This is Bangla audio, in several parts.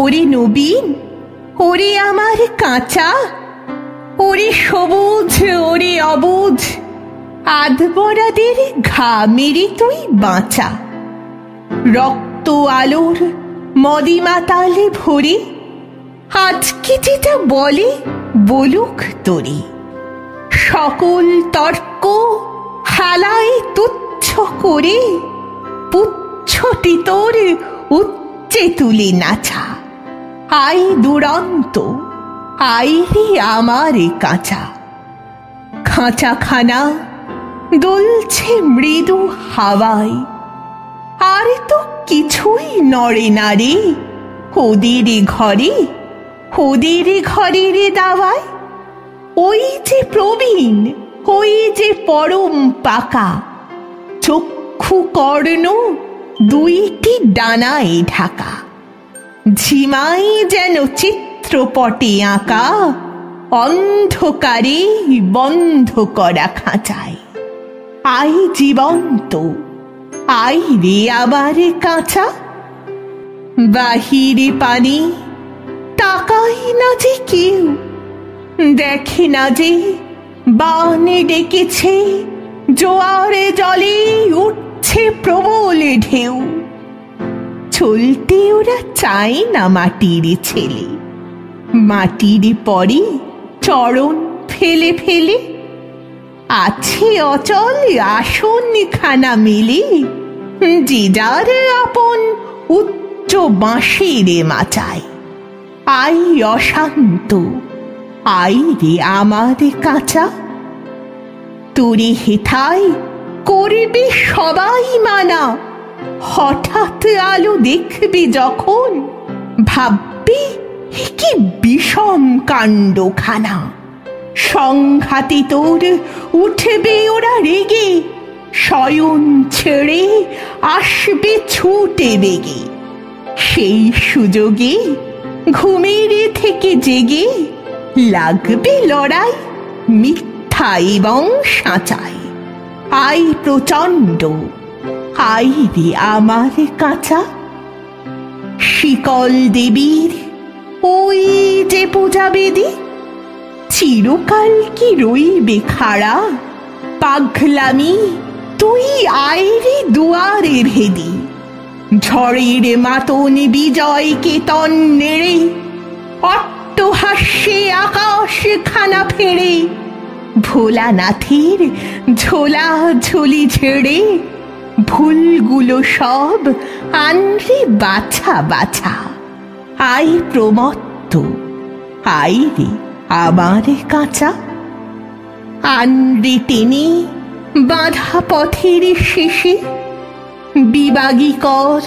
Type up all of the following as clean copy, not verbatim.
ওরে নবীন, ওরে আমার কাঁচা, ওরে সবুজ, ওরে অবুঝ, আধবরাদের ঘামেরে তুই বাঁচা। রক্ত আলোর মদিমাতালে ভরে আজকে যেটা বলে বলুক তোরে। সকল তর্ক হালায় তুচ্ছ করে পুচ্ছটি তোর উচ্চে তুলে নাচা। আই দুরন্ত, আই রে আমার কাঁচা। খাঁচাখানা দুলছে মৃদু হাওয়ায়, আর তো কিছুই নড়ে না রে ওদের ঘরে, ওদের ঘরের দাওয়ায়। ওই যে প্রবীণ, ওই যে পরম পাকা, চক্ষু কর্ণ দুইটি ডানায় ঢাকা। ঝিমাই যেন চিত্রপটে আঁকা অন্ধকারে বন্ধ করা খাঁচায়। আই জীবন্ত, আই রে আবার কাঁচা। বাহিরে পানি তাকায় না যে কেউ, দেখে না যে বানে ডেকেছে জোয়ারে জলে উঠছে প্রবল ঢেউ। চলতে ওরা চায় না মাটির ছেলে, মাটির পরে চরণ ফেলে ফেলে। আছে অচল আসন খানা মেলে, যে যার আপন উচ্চ বাঁশের মাচায়। আই অশান্ত, আই রে আমার কাঁচা। তোরে হেথায় করবে সবাই মানা, হঠাৎ আলো দেখবে যখন ভাববে কি বিষম কাণ্ডখানা। সংঘাতে তোর উঠবে ওরা রেগে, শয়ন ছেড়ে আসবে ছুটে বেগে। সেই সুযোগে ঘুমের থেকে জেগে লাগবে লড়াই মিথ্যা এবং সাঁচাই। আই প্রচণ্ড, আই রে আমার কাঁচা। শিকল দেবীর ওই যে পূজা বেদি, চিরকাল কি রইবে খাড়া? পাগলামি তুই আয় রে দুয়ারে ভেদি। ঝড়ের মাতন বিজয় কেতন নেড়ে অট্টহাস্যে আকাশ খানা ফেড়ে। ভোলানাথের ঝোলা ঝুলি ঝেড়ে ভুলগুলো সব আনরে বাছা বাছা। আই প্রমত্ত, আই রে আমার কাঁচা। আনরে টেনে বাঁধা পথের শেষে বিবাগী কর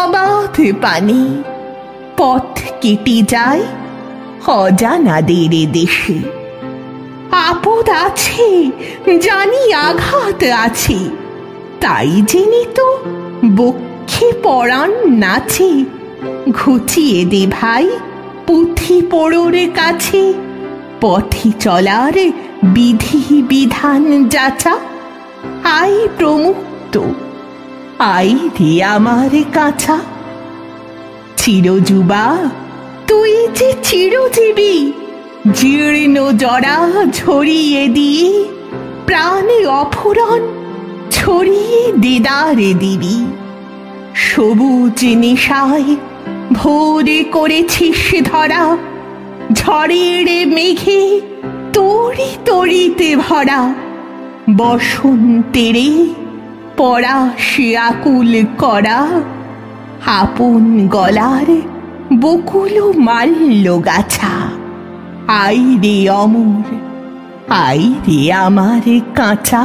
অবাধ পানে। পথ কেটে যায় অজানাদের দেশে। আপদ আছে জানি, আঘাত আছে, তাই জেনে তো বক্ষে পরাণ নাচে। ঘুচিয়ে দে ভাই পুঁথি পোড়োর কাছে, পথে চলার বিধি বিধান যাচা। আই প্রমুক্ত, আই রে আমার কাঁচা। চিরযুবা তুই যে চিরজীবী, জীর্ণ জরা ঝরিয়ে দিয়ে প্রাণে অফুরন ছড়িয়ে দেদারে দিবি। সবুজ নেশায় ভোরে করেছিস ধরা, ঝড়ের মেঘে তরি তরিতে ভরা। বসন্তেরে পরা সে আকুল করা, আপন গলার বকুল মাল্য গাছা। আই রে অমর, আই রে আমার কাঁচা।